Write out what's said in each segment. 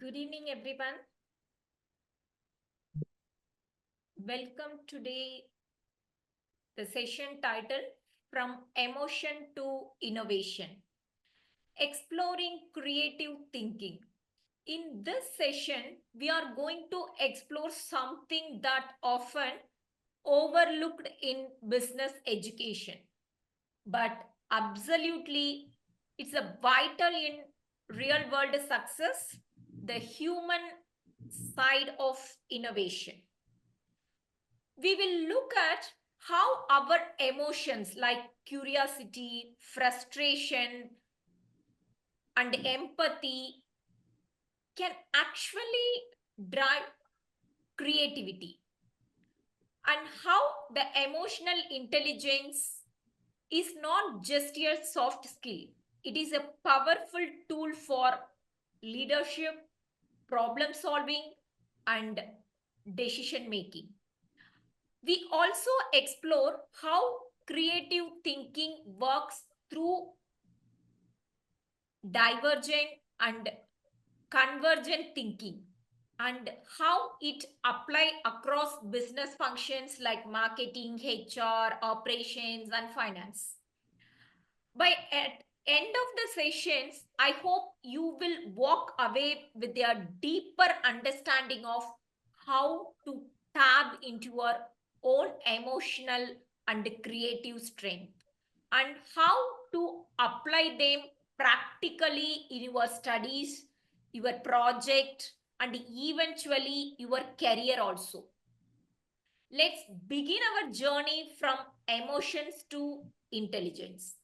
Good evening, everyone. Welcome today the session titled From Emotion to Innovation, Exploring Creative Thinking. In this session, we are going to explore something that often overlooked in business education, but absolutely it's a vital in real world success, the human side of innovation. We will look at how our emotions like curiosity, frustration, and empathy can actually drive creativity, and how the emotional intelligence is not just a soft skill, it is a powerful tool for leadership, problem solving, and decision making. We also explore how creative thinking works through divergent and convergent thinking, and how it apply across business functions like marketing, HR, operations, and finance. By at end of the sessions, I hope you will walk away with a deeper understanding of how to tap into your own emotional and creative strength, and how to apply them practically in your studies, your project, and eventually your career also. Let's begin our journey from emotions to intelligence.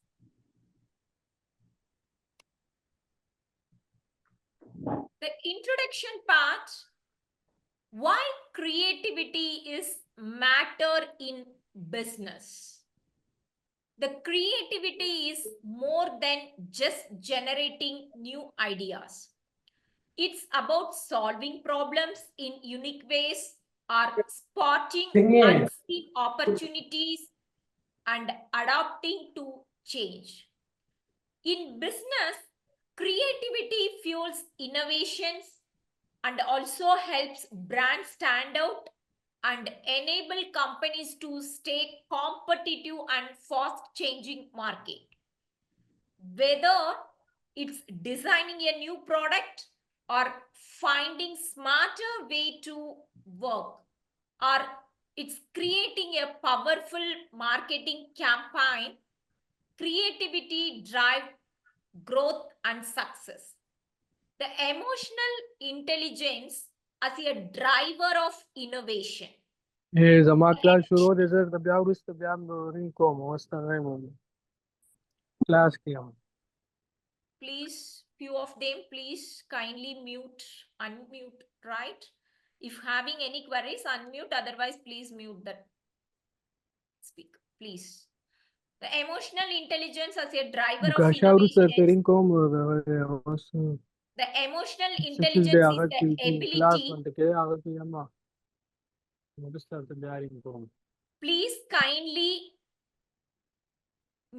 The introduction part, why creativity is matter in business. The creativity is more than just generating new ideas. It's about solving problems in unique ways, or spotting unseen opportunities and adapting to change. In business, creativity fuels innovations and also helps brands stand out and enable companies to stay competitive and fast changing market. Whether it's designing a new product, or finding smarter way to work, or it's creating a powerful marketing campaign, creativity drive growth and success. The emotional intelligence as a driver of innovation. زمان کلاس شروع دی زه د بیا وروسته بیا رینګ کوم اوس ته رایم کلاس کې یم Please, few of them, please kindly mute, unmute, right? If having any queries, unmute, otherwise please mute that speak, please. The emotional intelligence as a driver of کاشا وروسته innovation. رینګ کوم اوس The emotional سکیل دی intelligence هغه is the کې کلاس ability. باندې کې هغه کې یم وروسته ته بیا رینګ کوم Please kindly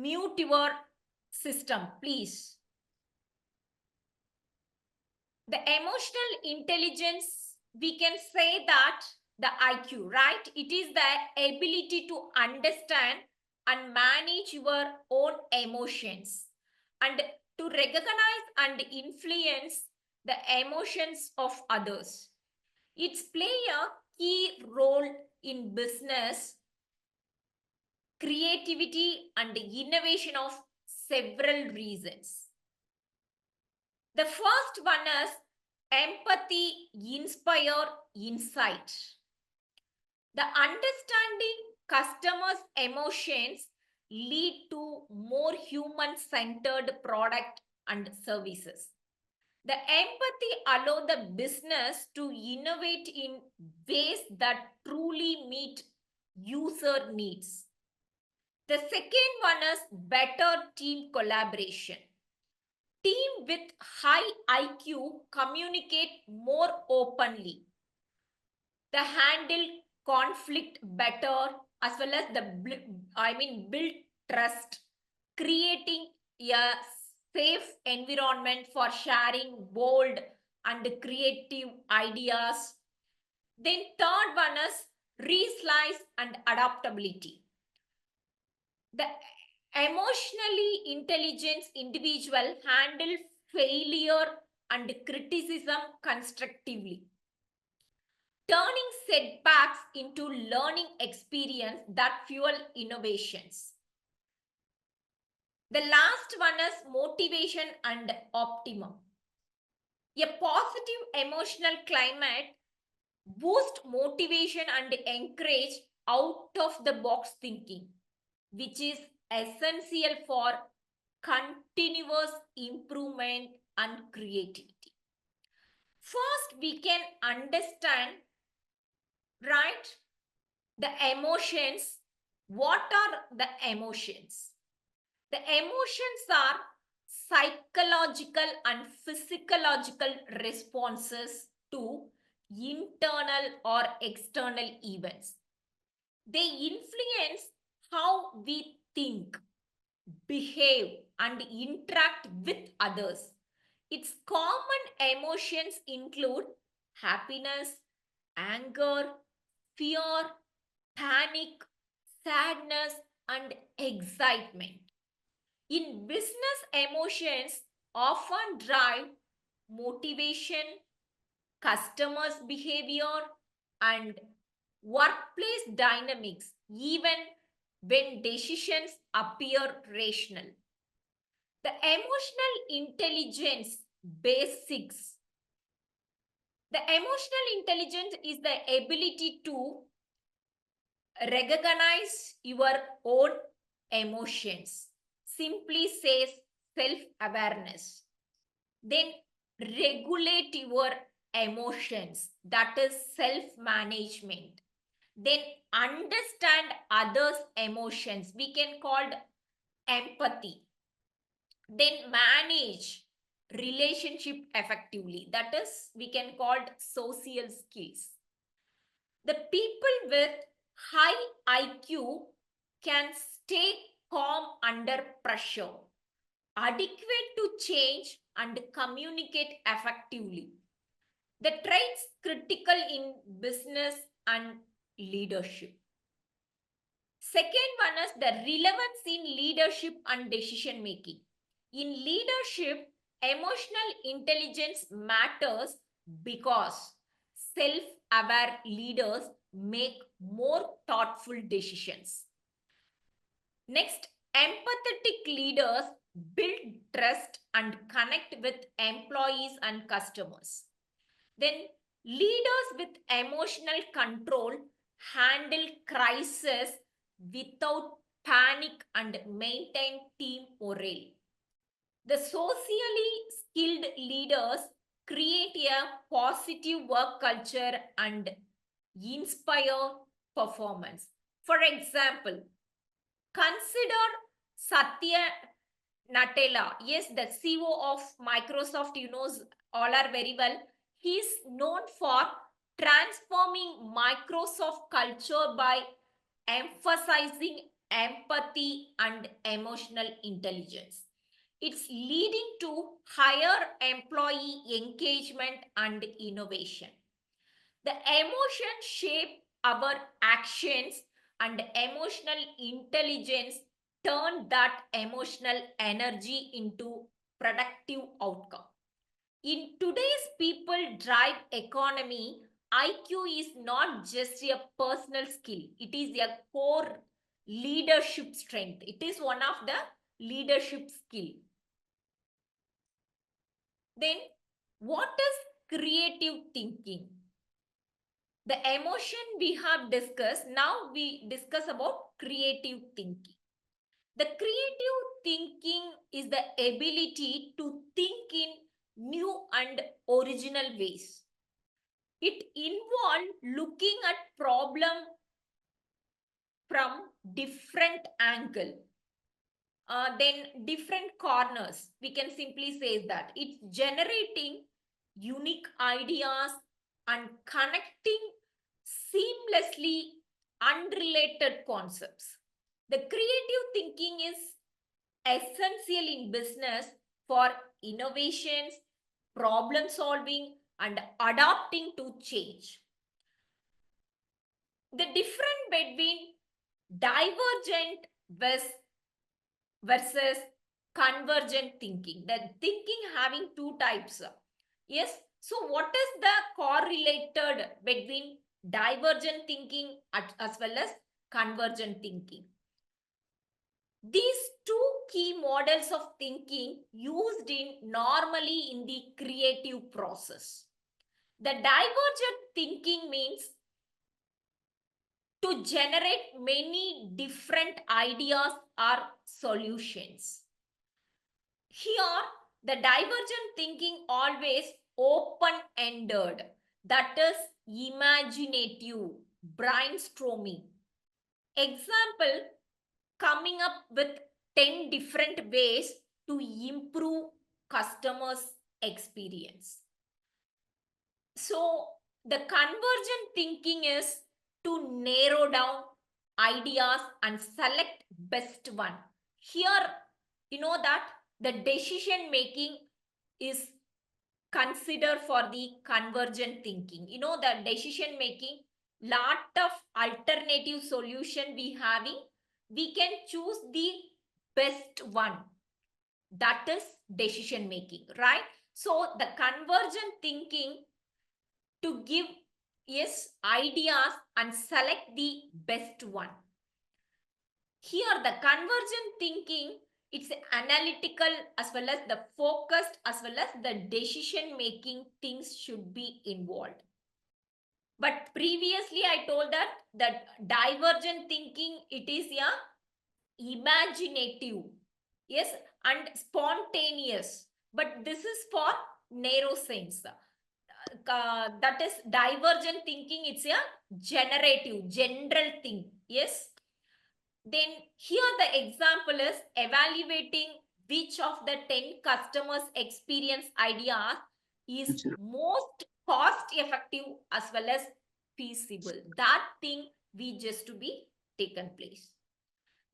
mute your system, please. The emotional intelligence, we can say that the IQ, right? It is the ability to understand and manage your own emotions, and to recognize and influence the emotions of others. It's play a key role in business, creativity, and innovation of several reasons. The first one is empathy inspire insight. The understanding customers' emotions lead to more human-centered product and services. The empathy allow the business to innovate in ways that truly meet user needs. The second one is better team collaboration. Team with high IQ communicate more openly. They handle conflict better, as well as build trust, creating a safe environment for sharing bold and creative ideas. Then third one is resilience and adaptability. The emotionally intelligent individual handle failure and criticism constructively, turning setbacks into learning experience that fuel innovations. The last one is motivation and optimum. A positive emotional climate boosts motivation and encourage out of the box thinking, which is essential for continuous improvement and creativity. First, we can understand, right, the emotions. What are the emotions? The emotions are psychological and physiological responses to internal or external events. They influence how we think, behave, and interact with others. Its common emotions include happiness, anger, fear, panic, sadness, and excitement. In business, emotions often drive motivation, customers' behavior, and workplace dynamics, even when decisions appear rational. The emotional intelligence basics. The emotional intelligence is the ability to recognize your own emotions. Simply says self-awareness. Then regulate your emotions, that is self-management. Then understand others' emotions, we can call empathy. Then manage relationship effectively, that is we can call social skills. The people with high IQ can stay calm under pressure, adequate to change, and communicate effectively. The traits critical in business and leadership. Second one is the relevance in leadership and decision making. In leadership, emotional intelligence matters because self-aware leaders make more thoughtful decisions. Next, empathetic leaders build trust and connect with employees and customers. Then, leaders with emotional control handle crisis without panic and maintain team morale. The socially skilled leaders create a positive work culture and inspire performance. For example, consider Satya Nadella. Yes, the CEO of Microsoft, you know, all are very well. He is known for transforming Microsoft culture by emphasizing empathy and emotional intelligence. It's leading to higher employee engagement and innovation. The emotions shape our actions, and emotional intelligence turn that emotional energy into productive outcome. In today's people drive economy, IQ is not just a personal skill, it is a core leadership strength. It is one of the leadership skill. Then, what is creative thinking? The emotion we have discussed, now we discuss about creative thinking. The creative thinking is the ability to think in new and original ways. It involves looking at problem from different angle, then different corners. We can simply say that it's generating unique ideas and connecting seamlessly unrelated concepts. The creative thinking is essential in business for innovations, problem solving, and adapting to change. The difference between divergent versus convergent thinking. The thinking having two types. Yes. So what is the correlated between divergent thinking as well as convergent thinking? These two key models of thinking used normally in the creative process. The divergent thinking means to generate many different ideas or solutions. Here, the divergent thinking always open-ended, that is imaginative, brainstorming. Example, coming up with 10 different ways to improve customers' experience. So, the convergent thinking is to narrow down ideas and select best one. Here, you know that the decision making is considered for the convergent thinking. You know, the decision making, lot of alternative solution we can choose the best one. That is decision making, right? So the convergent thinking to give yes ideas and select the best one. Here the convergent thinking, it's analytical as well as the focused as well as the decision making things should be involved. But previously I told that divergent thinking, it is imaginative, yes, and spontaneous. But this is for narrow sense. That is divergent thinking, it's a generative, general thing, yes. Then here the example is evaluating which of the 10 customers experience ideas is most cost effective as well as feasible. That thing we just to be taken place.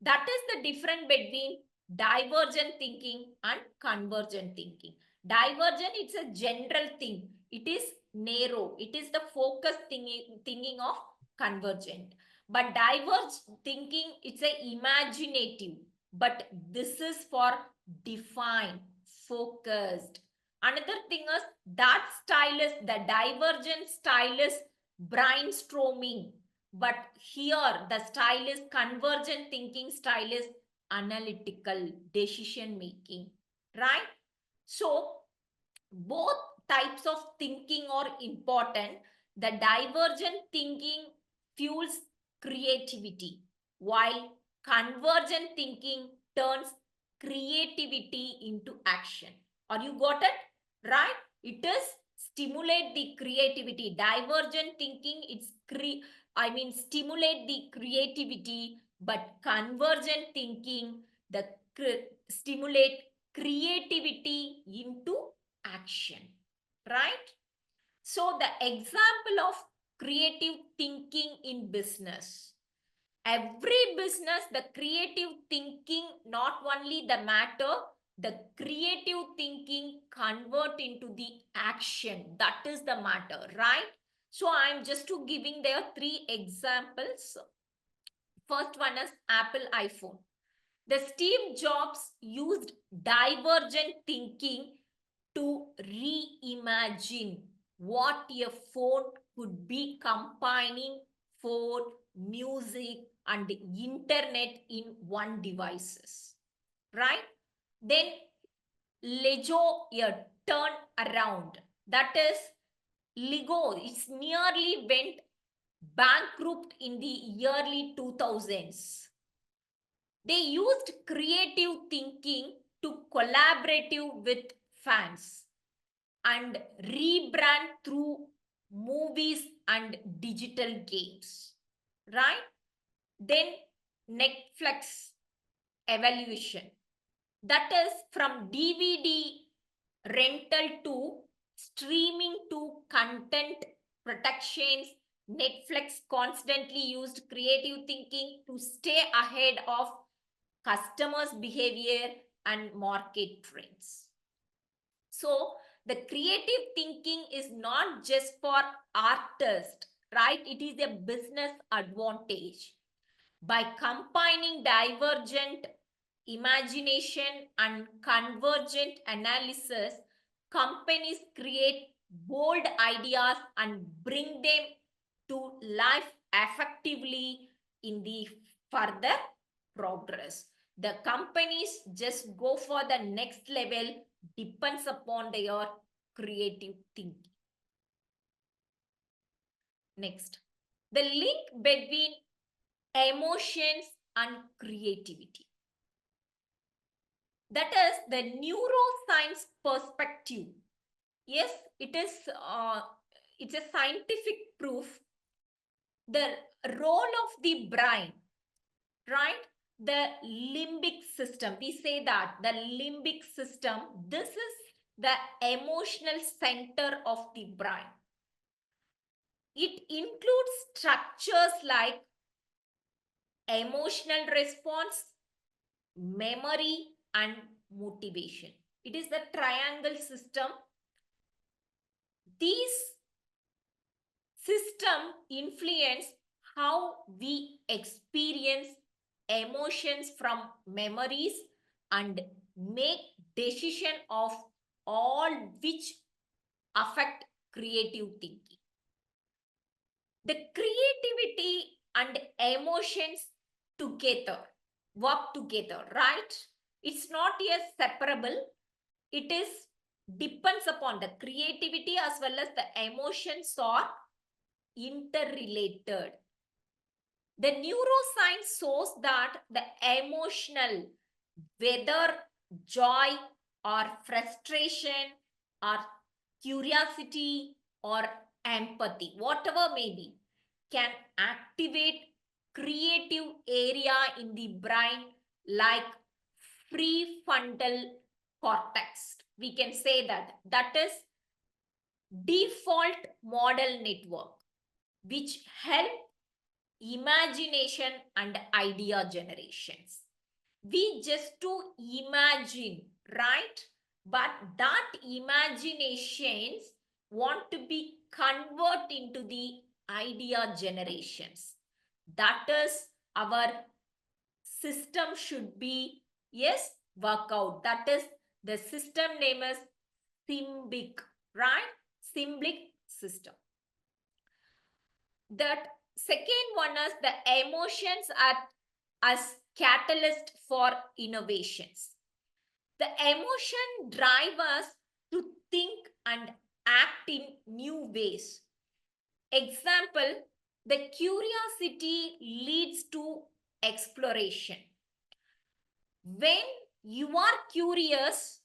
That is the difference between divergent thinking and convergent thinking. Divergent, it's a general thing. It is narrow. It is the focused thinking of convergent. But divergent thinking, it's a imaginative. But this is for defined, focused. Another thing is that style is the divergent style is brainstorming. But here the style is convergent thinking style is analytical decision making, right? So both types of thinking are important. The divergent thinking fuels creativity, while convergent thinking turns creativity into action. Or you got it? Right? It is stimulate the creativity. Divergent thinking, it's stimulate the creativity, but convergent thinking, the stimulate creativity into action, right? So the example of creative thinking in business. Every business, the creative thinking, not only the matter, the creative thinking convert into the action. That is the matter, right? So I'm just to giving there 3 examples. First one is Apple iPhone. The Steve Jobs used divergent thinking to reimagine what a phone could be, combining phone, music, and internet in one devices, right? Then Lego a turn around. That is Lego. It's nearly went bankrupt in the early 2000s. They used creative thinking to collaborative with fans and rebrand through movies and digital games, right? Then Netflix evaluation. That is from DVD rental to streaming to content protections. Netflix constantly used creative thinking to stay ahead of customers' behavior and market trends. So the creative thinking is not just for artists, right? It is a business advantage. By combining divergent imagination and convergent analysis, companies create bold ideas and bring them to life effectively in the further progress. The companies just go for the next level depends upon their creative thinking. Next, the link between emotions and creativity. That is the neuroscience perspective. Yes, it is. It's a scientific proof. The role of the brain, right? The limbic system. We say that the limbic system. This is the emotional center of the brain. It includes structures like emotional response, memory, and motivation. It is the triangle system. These systems influence how we experience emotions from memories and make decision of all which affect creative thinking. The creativity and emotions together work together, right? It's not a separable. It is depends upon the creativity as well as the emotions are interrelated. The neuroscience shows that the emotional, whether joy or frustration or curiosity or empathy, whatever may be, can activate creative area in the brain like prefrontal cortex. We can say that is default model network, which help imagination and idea generations. We just to imagine, right? But that imaginations want to be convert into the idea generations. That is our system should be, yes, work out. That is the system name is Simbic, right? Simbic system. That second one is the emotions as catalyst for innovations. The emotion drive us to think and act in new ways. Example, the curiosity leads to exploration. When you are curious,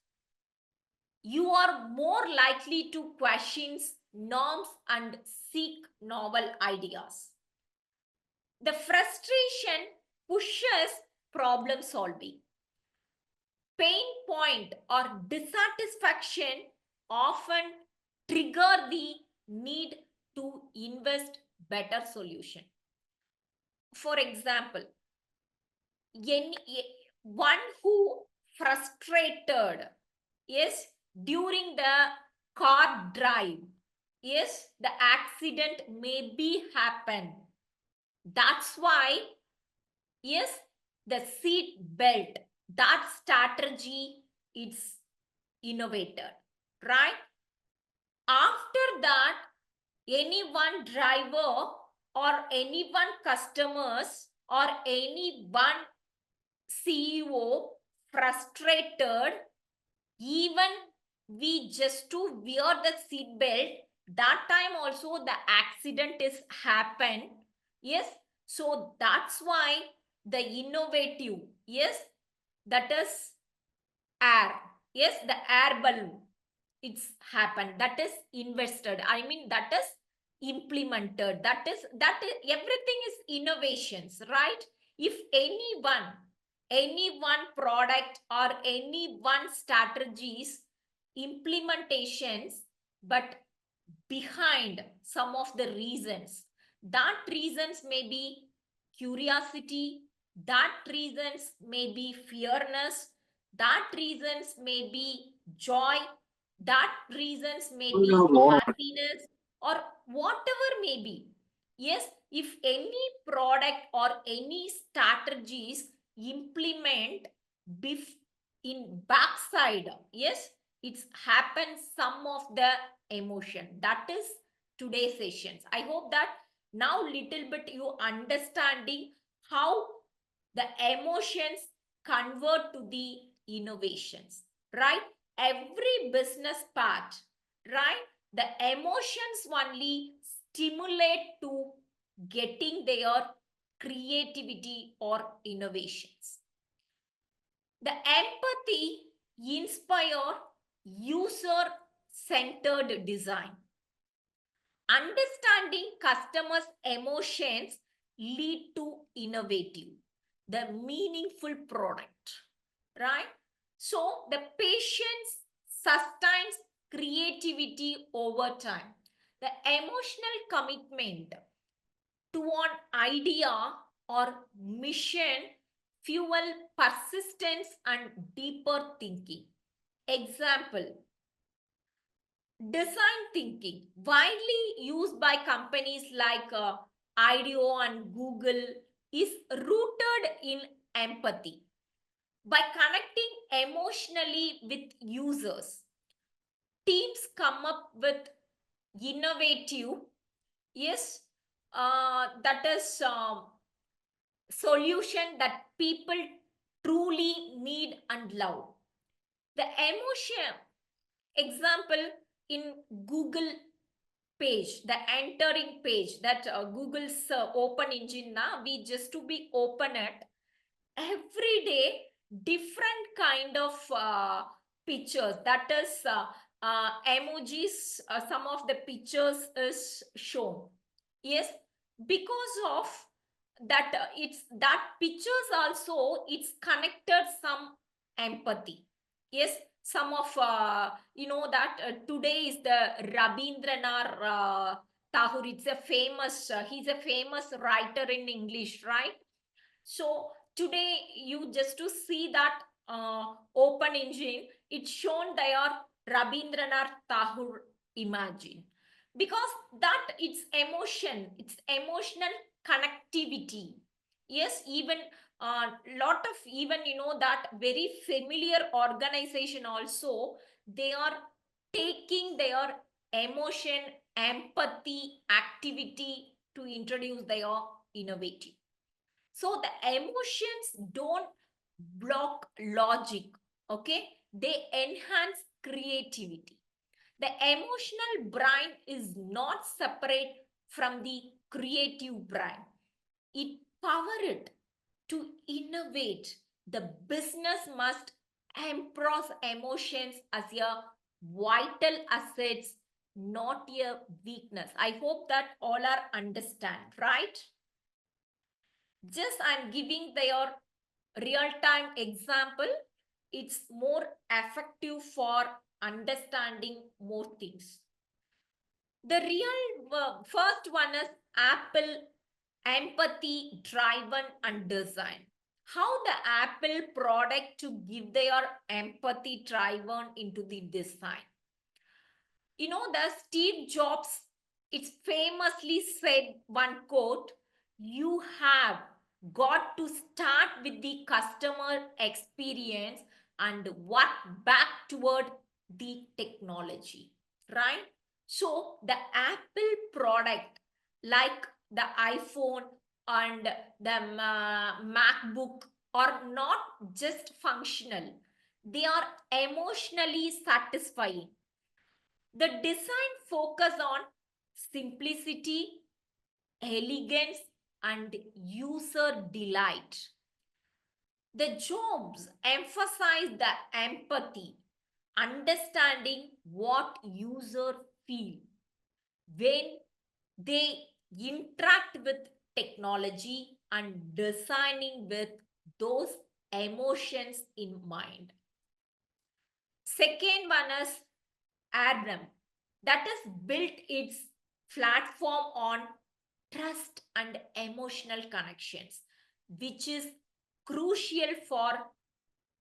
you are more likely to question norms and seek novel ideas. The frustration pushes problem solving. Pain point or dissatisfaction often trigger the need to invest better solution. For example, one who frustrated, yes, during the car drive, yes, the accident may be happen. That's why, yes, the seat belt, that strategy is innovated, right? After that, any one driver or any one customers or any one CEO frustrated, even we just to wear the seat belt, that time also the accident is happen. Yes, so that's why the innovative, yes, that is air, yes, the air balloon, it's happened, that is invested, I mean that is implemented, that is everything is innovations, right? If any one product or any one strategies implementations, but behind some of the reasons, that reasons may be curiosity, that reasons may be fearness, that reasons may be joy, That reasons may Oh, be Lord. happiness or whatever may be. Yes, if any product or any strategies implement in backside, yes, it's happened some of the emotion. That is today's sessions. I hope that now little bit you understanding how the emotions convert to the innovations, right? Every business part, right? The emotions only stimulate to getting their creativity or innovations. The empathy inspire user-centered design. Understanding customers' emotions lead to innovative, the meaningful product, right? So the patience sustains creativity over time. The emotional commitment to an idea or mission fuel persistence and deeper thinking. Example, design thinking, widely used by companies like IDEO and Google, is rooted in empathy. By connecting emotionally with users, teams come up with innovative, yes, that is solution that people truly need and love. The emotion, example, in Google page, the entering page that Google's open engine now, we just to be open it every day, different kind of pictures, that is emojis, some of the pictures is shown. Yes, because of that, it's that pictures also, it's connected some empathy. Yes, some of that today is the Rabindranath Tagore. It's a famous, he's a famous writer in English, right? So today you just to see that open engine, it's shown there Rabindranath Tagore imagine, because that it's emotion, it's emotional connectivity. Yes, even lot of, even that very familiar organization also, they are taking their emotion, empathy, activity to introduce their innovative. So the emotions don't block logic, okay? They enhance creativity. The emotional brain is not separate from the creative brain. It power it to innovate. The business must embrace emotions as a vital assets, not a weakness. I hope that all are understand, right? Just I'm giving their real-time example. It's more effective for understanding more things. The real first one is Apple empathy driven and design. How the Apple product to give their empathy driven into the design. The Steve Jobs, it's famously said one quote, you have got to start with the customer experience and work back toward the technology, right? So the Apple product, like the iPhone and the MacBook, are not just functional, they are emotionally satisfying. The design focus on simplicity, elegance, and user delight. The jobs emphasize the empathy, understanding what user feel when they interact with technology and designing with those emotions in mind. Second one is Adam, that has built its platform on trust and emotional connections, which is crucial for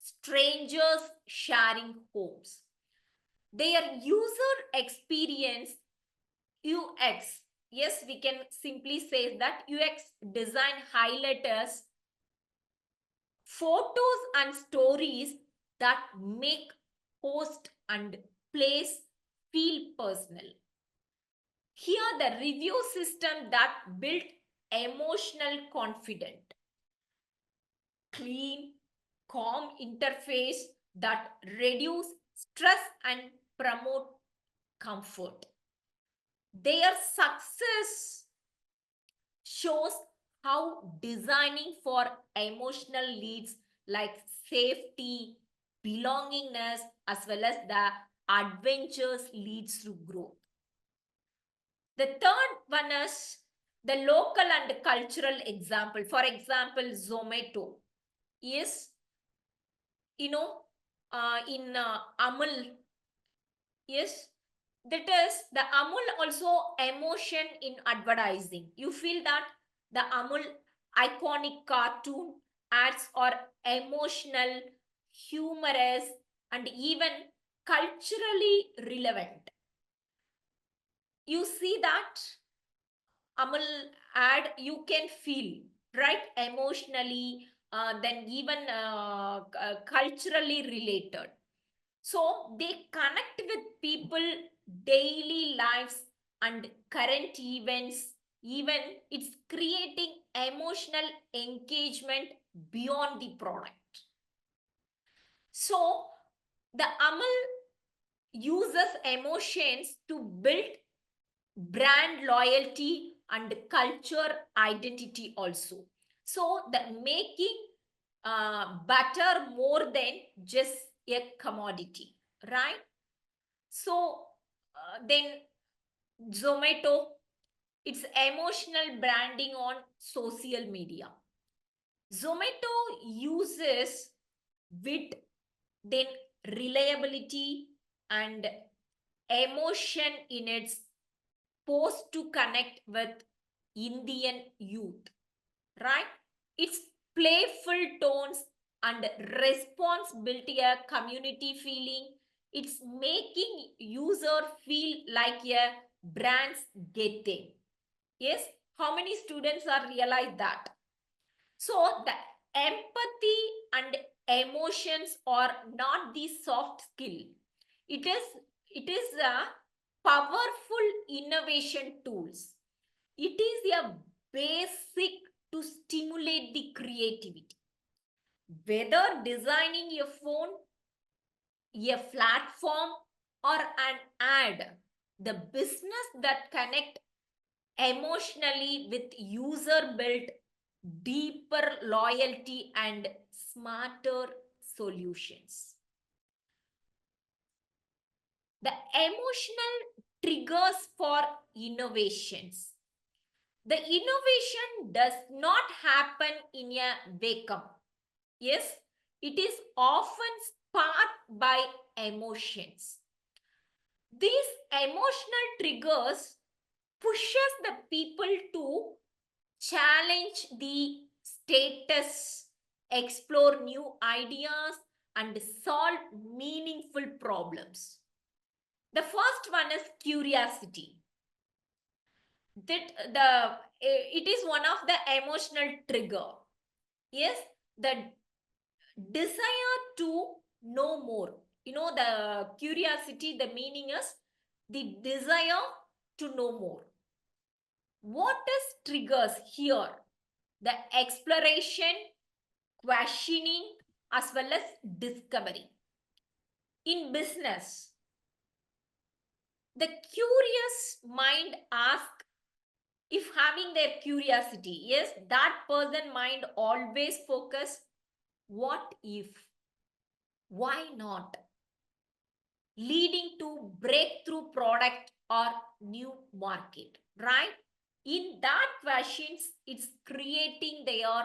strangers sharing homes. Their user experience, UX, yes, we can simply say that UX design highlighters photos and stories that make post and place feel personal. Here, the review system that built emotional confidence, clean, calm interface that reduce stress and promote comfort. Their success shows how designing for emotional needs like safety, belongingness, as well as the adventures leads to growth. The third one is the local and cultural example. For example, Zomato is, in Amul, yes, that is the Amul also emotion in advertising. You feel that the Amul iconic cartoon ads are emotional, humorous, and even culturally relevant. You see that Amul ad, you can feel, right? Emotionally, then even culturally related. So they connect with people, daily lives, and current events. Even it's creating emotional engagement beyond the product. So the Amal uses emotions to build brand loyalty and culture identity also. So the making butter more than just a commodity, right? So then Zomato, it's emotional branding on social media. Zomato uses wit, then reliability and emotion in its post to connect with Indian youth, right? Its playful tones and response built a community feeling. It's making user feel like a brand's getting. Yes, how many students are realize that? So the empathy and emotions are not the soft skill. It is a powerful innovation tools. It is a basic to stimulate the creativity. Whether designing a phone, a platform, or an ad, the business that connect emotionally with user built deeper loyalty and smarter solutions. The emotional triggers for innovations. The innovation does not happen in a vacuum. Yes, it is often sparked by emotions. These emotional triggers pushes the people to challenge the status, explore new ideas, and solve meaningful problems. The first one is curiosity. It is one of the emotional trigger. Yes, the desire to know more. The curiosity, the meaning is the desire to know more. What is triggers here? The exploration, questioning, as well as discovery. In business, the curious mind asks, if having their curiosity, yes, that person mind always focus, what if, why not, leading to breakthrough product or new market, right? In that questions, it's creating their,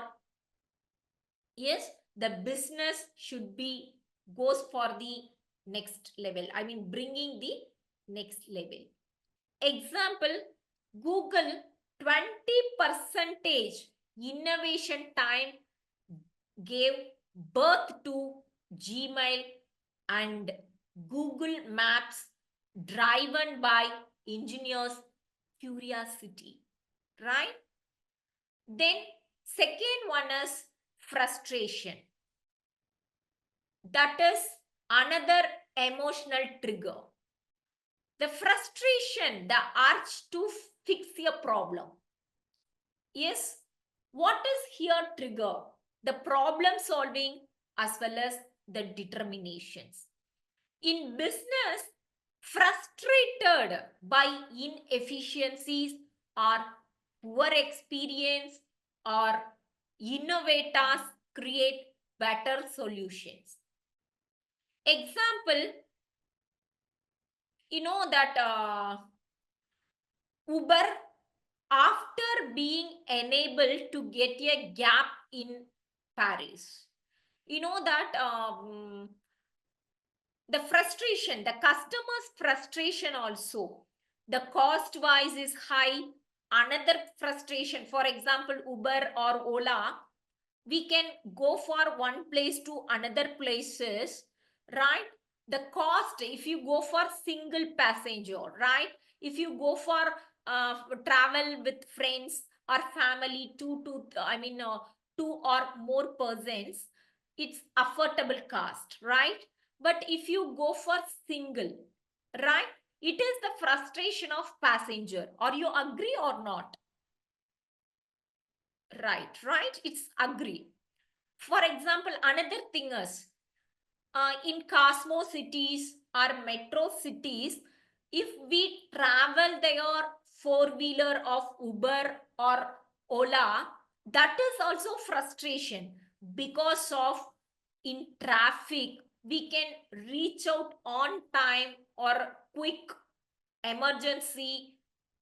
yes, the business should be goes for the next level. I mean, bringing the next level. Example, Google 20% innovation time gave birth to Gmail and Google Maps driven by engineers' curiosity, right? Then second one is frustration. That is another emotional trigger. The frustration, the urge to fix a problem. Yes, what is here trigger? The problem solving as well as the determinations. In business, frustrated by inefficiencies or poor experience or innovators create better solutions. Example, you know that Uber, after being enabled to get a gap in Paris, you know that the frustration, the customer's frustration also, the cost wise is high. Another frustration, for example, Uber or Ola, we can go for one place to another places, right? The cost, if you go for single passenger, right? If you go for travel with friends or family, two or more persons, it's affordable cost, right? But if you go for single, right, it is the frustration of passenger. Are you agree or not? Right, it's agree. For example, another thing is in Cosmo cities or metro cities, if we travel their four-wheeler of Uber or Ola, that is also frustration because of in traffic, we can reach out on time or quick emergency.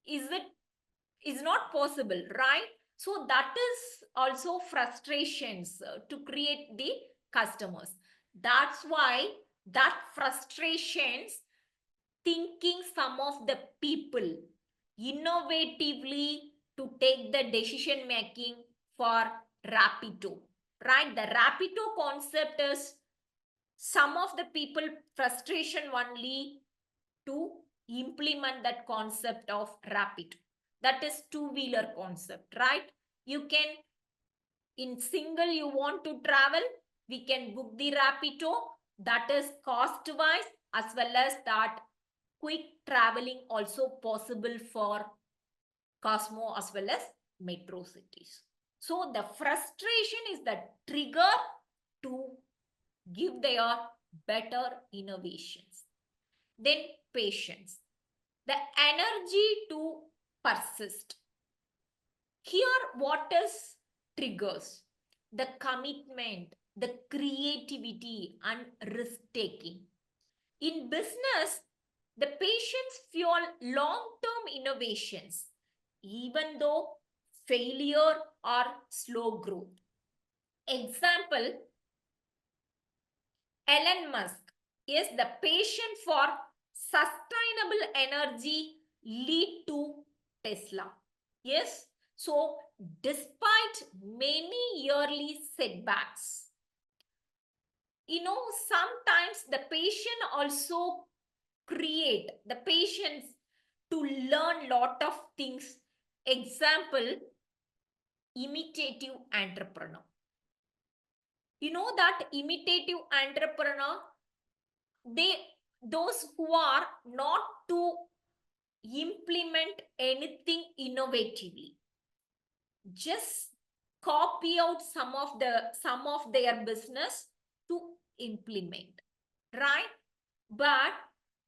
Is not possible, right? So that is also frustrations to create the customers. That's why that frustrations thinking some of the people innovatively to take the decision making for Rapido, right? The Rapido concept is some of the people frustration only to implement that concept of Rapido. That is two-wheeler concept, right? You can, in single you want to travel, we can book the Rapido. That is cost-wise as well as that quick traveling also possible for Cosmo as well as metro cities. So the frustration is the trigger to give their better innovations. Then patience, the energy to persist. Here, what is triggers? The commitment, the creativity, and risk taking. In business, the patience fuel long term innovations, even though failure or slow growth. Example, Elon Musk is the passion for sustainable energy lead to Tesla. Yes, so despite many yearly setbacks, sometimes the patient also create the patience to learn lot of things. Example, imitative entrepreneur. You know that imitative entrepreneur, they those who are not to implement anything innovatively, just copy out some of their business to implement, right? But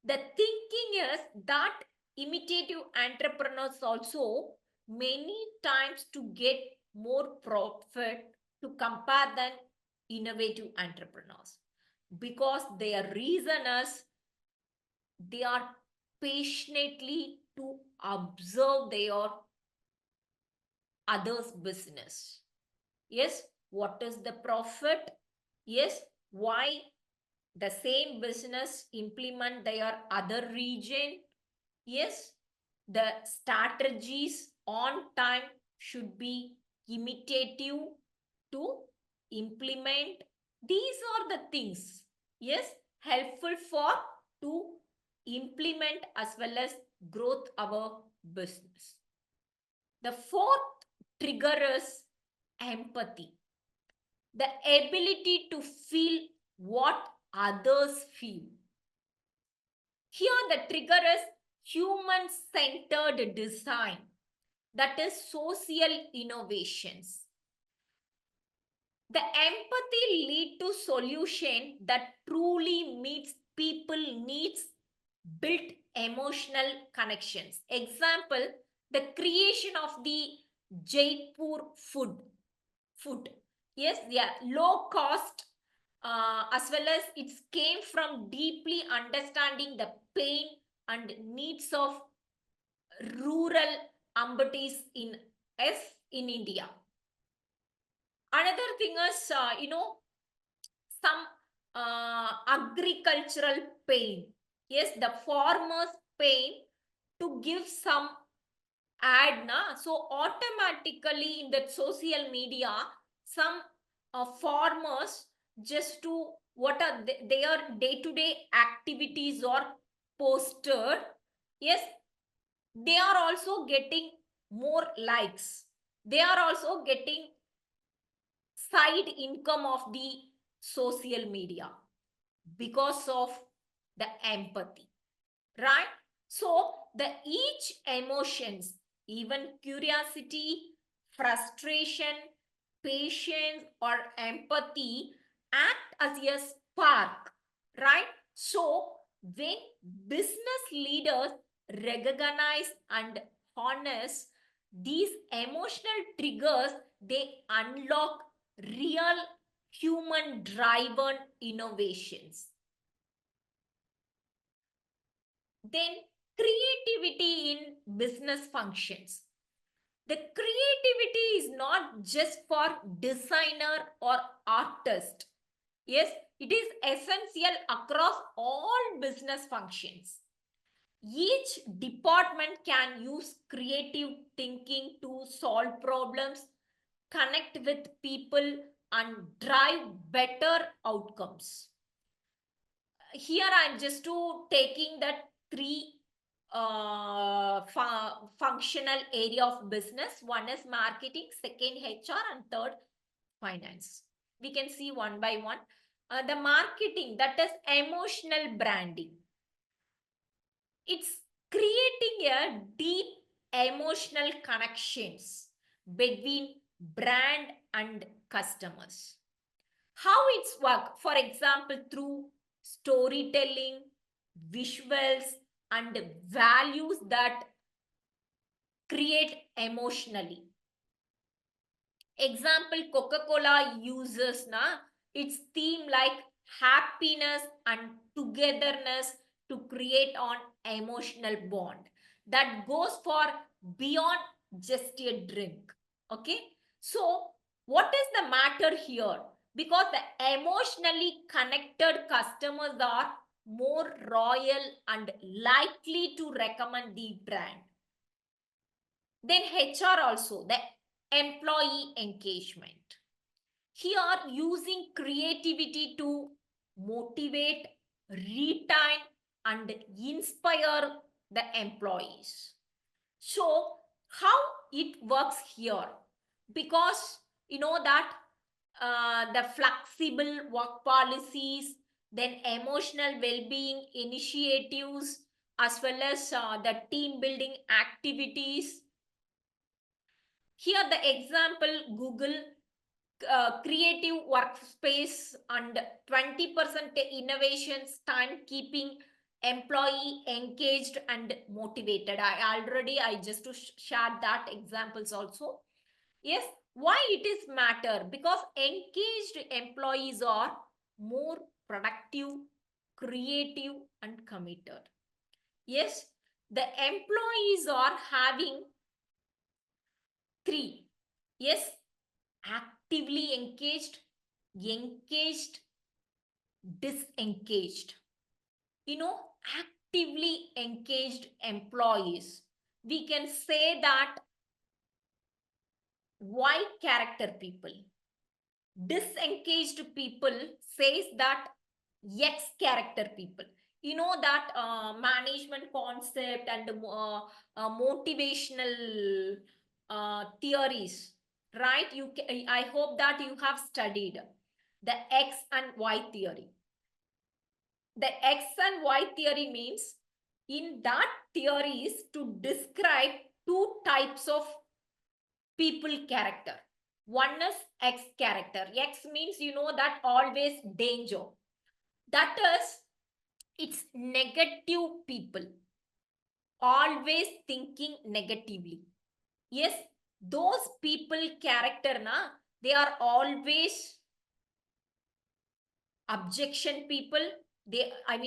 the thinking is that imitative entrepreneurs also many times to get more profit to compare than innovative entrepreneurs, because their reason is they are patiently to observe their others business. Yes, what is the profit? Yes, why the same business implement their other region? Yes, the strategies on time should be imitative to implement. These are the things, yes, helpful for to implement as well as growth our business. The fourth trigger is empathy, the ability to feel what others feel. Here the trigger is human-centered design, that is social innovations. The empathy lead to solution that truly meets people needs, built emotional connections. Example, the creation of the Jaipur food. Yes, yeah, low cost, as well as it came from deeply understanding the pain and needs of rural ambatis in India. Another thing is, some agricultural pain. Yes, the farmers pain to give some ad, na? So automatically in that social media, some farmers just to what are their day-to-day activities are posted. Yes, they are also getting more likes. They are also getting side income of the social media because of the empathy, right? So the each emotions, even curiosity, frustration, patience or empathy act as a spark, right? So when business leaders recognize and harness these emotional triggers, they unlock real human driven innovations. Then creativity in business functions. The creativity is not just for designer or artist. Yes, it is essential across all business functions. Each department can use creative thinking to solve problems, connect with people, and drive better outcomes. Here I'm just taking that three functional area of business. One is marketing, second HR, and third finance. We can see one by one. The marketing, that is emotional branding. It's creating a deep emotional connections between brand and customers. How it's work? For example, through storytelling, visuals, and values that create emotionally. Example, Coca-Cola uses its theme like happiness and togetherness to create an emotional bond that goes for beyond just a drink. Okay, so what is the matter here? Because the emotionally connected customers are more royal and likely to recommend the brand. Then HR also, the employee engagement. Here, using creativity to motivate, retain, and inspire the employees. So, how it works here? Because you know that the flexible work policies, then emotional well-being initiatives, as well as the team building activities. Here the example, Google creative workspace and 20% innovations time keeping employee engaged and motivated. I just shared that examples also. Yes, why it is matter? Because engaged employees are more productive, creative, and committed. Yes, the employees are having three. Yes, actively engaged, disengaged. Actively engaged employees, we can say that white character people. Disengaged people says that X character people. you know that management concept and motivational theories, right? I hope that you have studied the X and Y theory. The X and Y theory means, in that theory is to describe two types of people character. One is X character. X means, you know, that always danger. That is, it's negative people, always thinking negatively. Yes, those people character na, they are always objection people.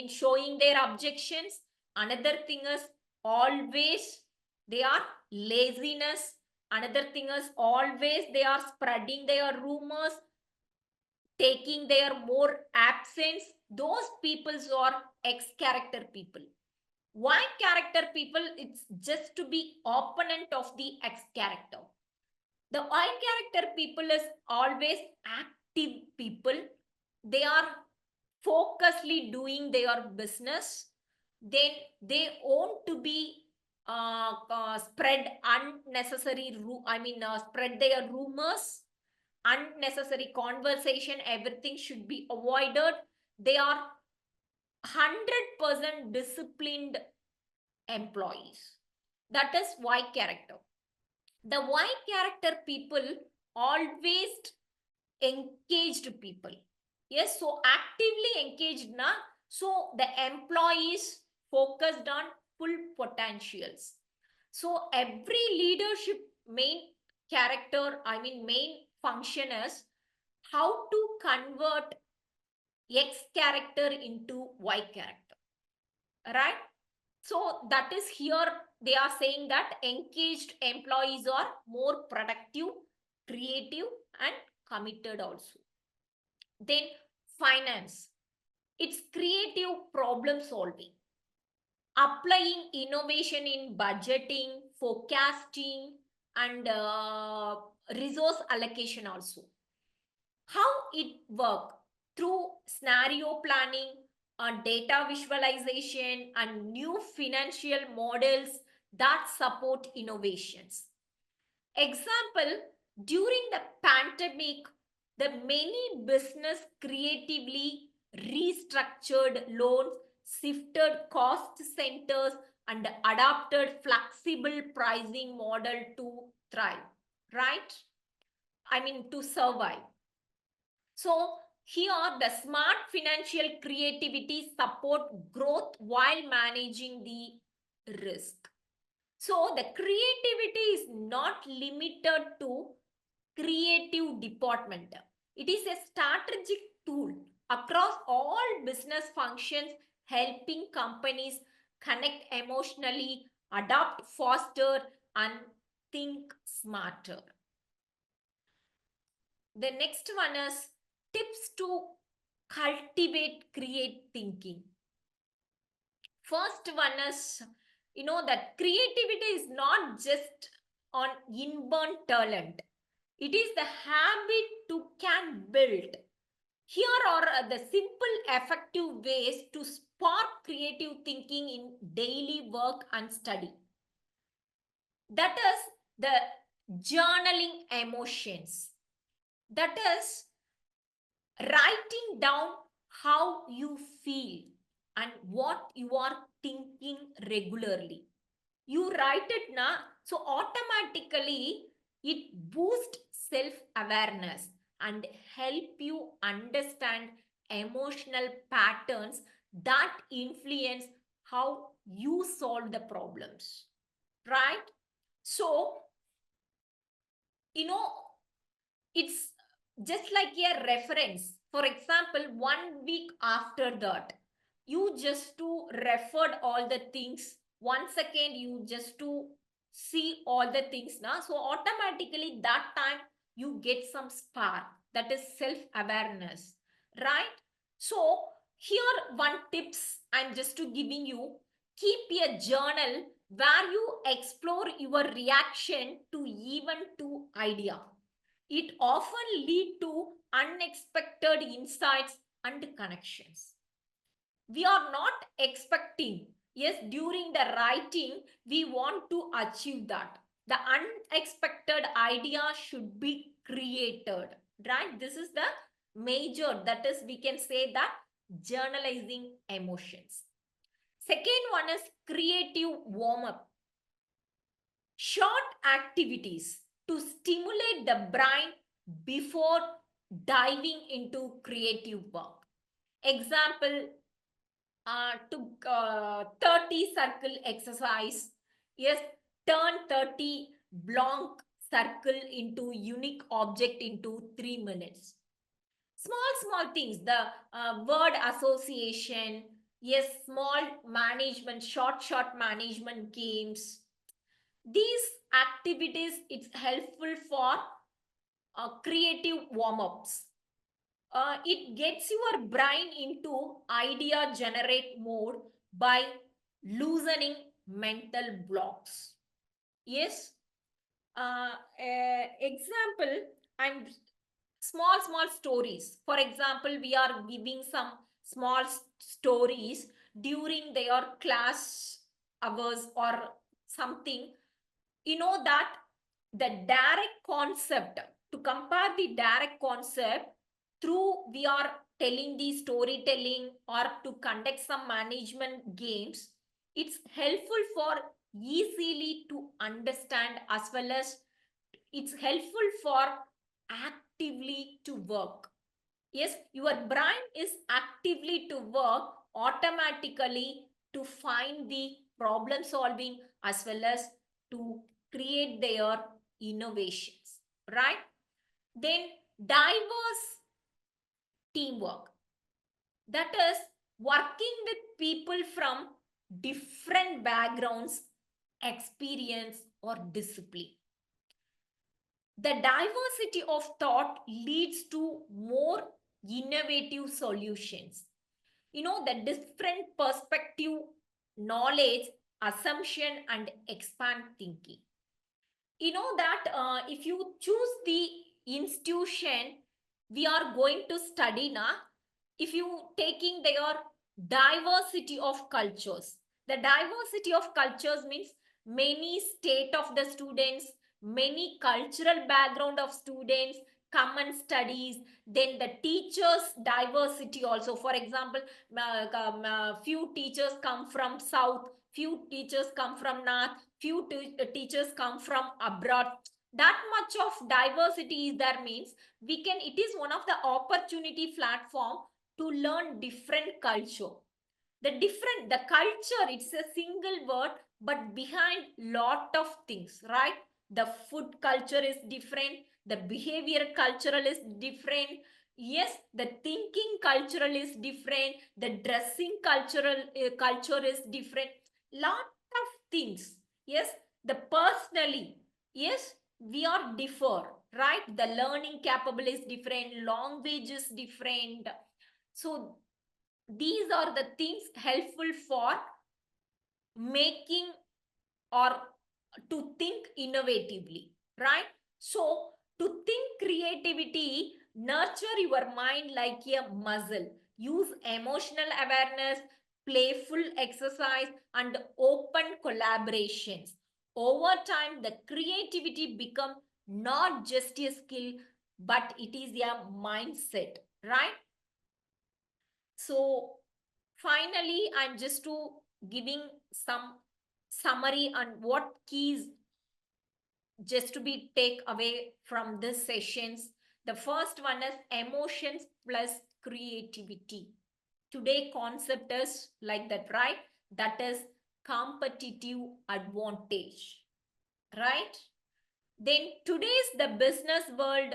Showing their objections. Another thing is, always they are laziness. Another thing is, always they are spreading their rumors, taking their more absence. Those peoples are X character people. Y character people, it's just to be opponent of the X character. The Y character people is always active people. They are focusedly doing their business. Then they want to be spread unnecessary, spread their rumors, unnecessary conversation, everything should be avoided. They are 100% disciplined employees. That is Y character. The Y character people always engaged people. Yes, so actively engaged na. So the employees focused on full potentials. So every leadership main main function is how to convert X character into Y character, right? So that is here they are saying that engaged employees are more productive, creative, and committed also. Then finance, it's creative problem solving, applying innovation in budgeting, forecasting, and resource allocation also. How it work? Through scenario planning, data visualization, and new financial models that support innovations. Example, during the pandemic, the many business creatively restructured loans, shifted cost centers, and adopted flexible pricing model to thrive, right? To survive. So here the smart financial creativity support growth while managing the risk. So the creativity is not limited to creative department. It is a strategic tool across all business functions, helping companies connect emotionally, adapt faster, and think smarter. The next one is tips to cultivate create thinking. First one is, that creativity is not just on inborn talent. It is the habit to can build. Here are the simple effective ways to spark creative thinking in daily work and study. That is the journaling emotions. That is writing down how you feel and what you are thinking regularly. You write it now, so automatically it boosts self-awareness and help you understand emotional patterns that influence how you solve the problems, right? So, it's just like a reference. For example, 1 week after that, you just to referred all the things. Once again, you just to see all the things now. So automatically that time you get some spark. That is self-awareness, right? So here one tips I'm just to giving you. Keep a journal where you explore your reaction to even to idea. It often lead to unexpected insights and connections. We are not expecting. Yes, during the writing, we want to achieve that. The unexpected idea should be created, right? This is the major, that is, we can say that journalizing emotions. Second one is creative warm up. Short activities to stimulate the brain before diving into creative work. Example, to 30 circle exercise. Yes, turn 30 blank circle into unique object into 3 minutes. Small things, the word association. Yes, small management, short management games. These activities, it's helpful for creative warm-ups. It gets your brain into idea generate mode by loosening mental blocks. Yes. Example, I'm small stories. For example, we are giving some small stories during their class hours or something. You know that the direct concept, to compare the direct concept through we are telling the storytelling or to conduct some management games, it's helpful for easily to understand, as well as it's helpful for actively to work. Yes, your brain is actively to work automatically to find the problem solving as well as to create their innovations, right? Then diverse teamwork, that is working with people from different backgrounds, experience or discipline. The diversity of thought leads to more innovative solutions. You know, the different perspective, knowledge, assumption and expand thinking. You know that if you choose the institution we are going to study now, if you taking their diversity of cultures, the diversity of cultures means many state of the students, many cultural background of students, common studies, then the teachers diversity also. For example, few teachers come from south, few teachers come from north, few teachers come from abroad. That much of diversity is there means we can, it is one of the opportunity platform to learn different culture. The culture, it's a single word but behind lot of things, right? The food culture is different, the behavior cultural is different. Yes, the thinking cultural is different, the dressing cultural culture is different, lot of things. Yes, the personally, yes, we are differ, right? The learning capable is different, language is different. So these are the things helpful for making or to think innovatively, right? So to think creativity, nurture your mind like a muscle. Use emotional awareness, playful exercise and open collaborations. Over time the creativity become not just a skill but it is a mindset, right? So finally, I'm just to giving some summary on what keys just to be take away from this sessions. The first one is emotions plus creativity. Today concept is like that, right? That is competitive advantage, right? Then today's the business world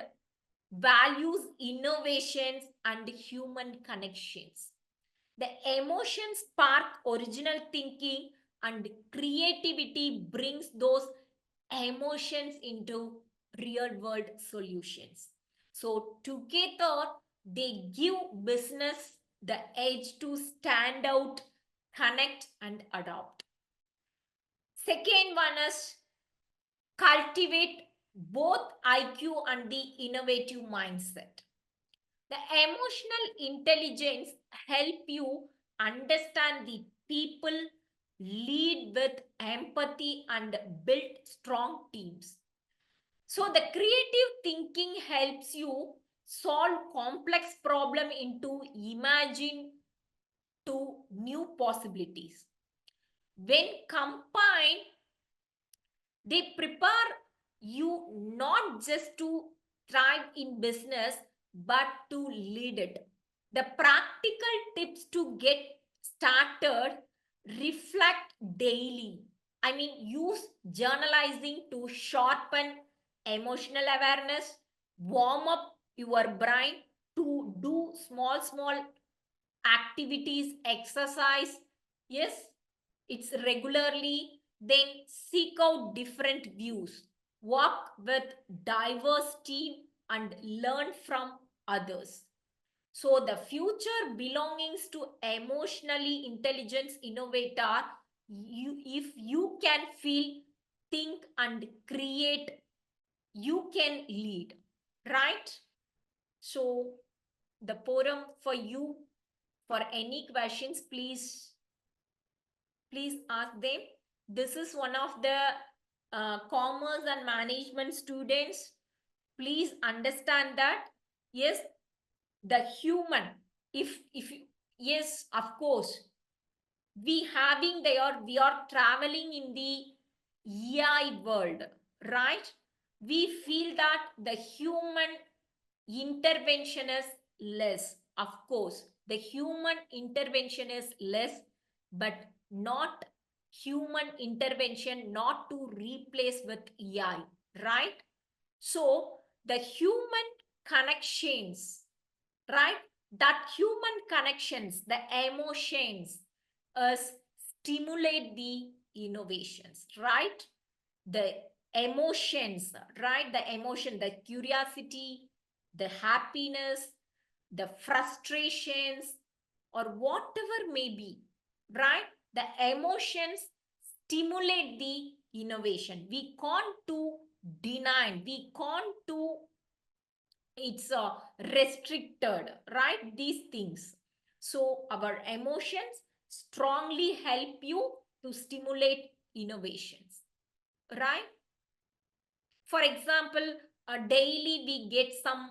values innovations and human connections. The emotions spark original thinking and creativity brings those emotions into real world solutions. So together they give business the edge to stand out, connect and adopt. Second one is cultivate both IQ and the innovative mindset. The emotional intelligence help you understand the people, lead with empathy, and build strong teams. So the creative thinking helps you solve complex problem into imagine to new possibilities. When combined, they prepare you not just to thrive in business, but to lead it. The practical tips to get started: reflect daily. I mean, use journalizing to sharpen emotional awareness, warm up your brain to do small activities, exercise. Yes, it's regularly. Then seek out different views, work with diverse team, and learn from others. So the future belongs to emotionally intelligence innovator. If you can feel, think, and create, you can lead, right? So the forum for you. For any questions, please ask them. This is one of the commerce and management students. Please understand that, yes, the human, if yes, of course, we are traveling in the AI world, right? We feel that the human intervention is less. Of course, the human intervention is less, but not human intervention not to replace with AI, right? So the human connections, right? That human connections, the emotions, stimulate the innovations, right? The emotions, right? The emotion, the curiosity, the happiness, the frustrations, or whatever may be, right? The emotions stimulate the innovation. We can't to deny, we can't to, it's restricted, right? These things. So our emotions strongly help you to stimulate innovations, right? For example, daily we get some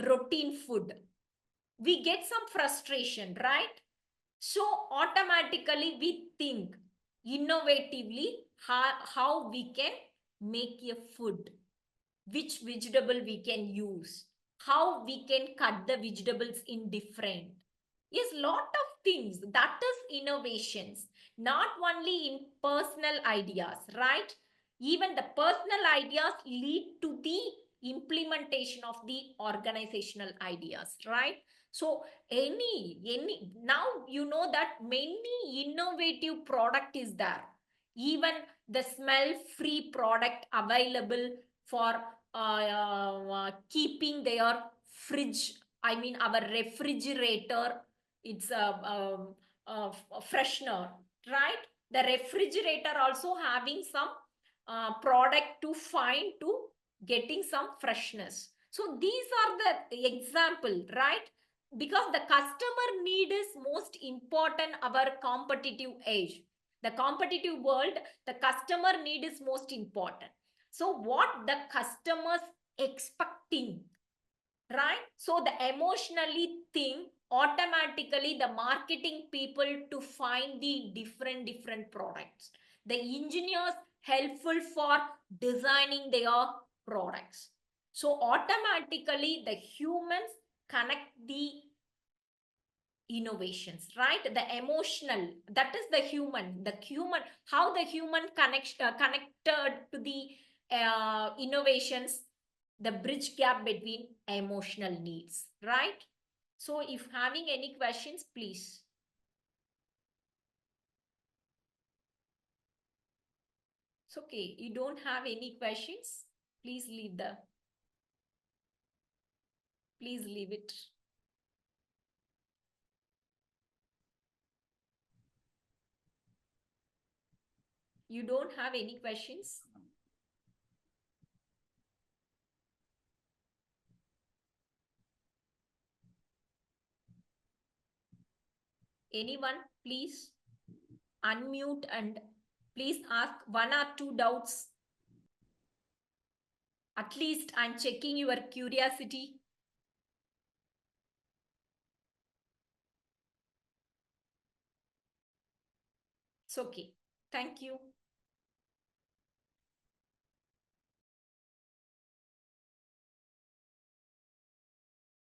routine food. We get some frustration, right? So automatically we think innovatively how we can make a food, which vegetable we can use, how we can cut the vegetables in different. Yes, lot of things. That is innovations, not only in personal ideas, right? Even the personal ideas lead to the implementation of the organizational ideas, right? So any now you know that many innovative product is there. Even the smell free product available for keeping their fridge, I mean our refrigerator. It's a freshener, right? The refrigerator also having some product to find to getting some freshness. So these are the example, right? Because the customer need is most important our competitive age. The competitive world, the customer need is most important. So what the customers expecting, right? So the emotionally think automatically the marketing people to find the different products. The engineers helpful for designing their products. So automatically the humans connect the innovations, right? The emotional, that is the human, how the human connected to the innovations, the bridge gap between emotional needs, right? So if having any questions, please. It's okay, you don't have any questions, please leave it. You don't have any questions? Anyone, please unmute and please ask one or two doubts. At least I'm checking your curiosity. It's okay. Thank you.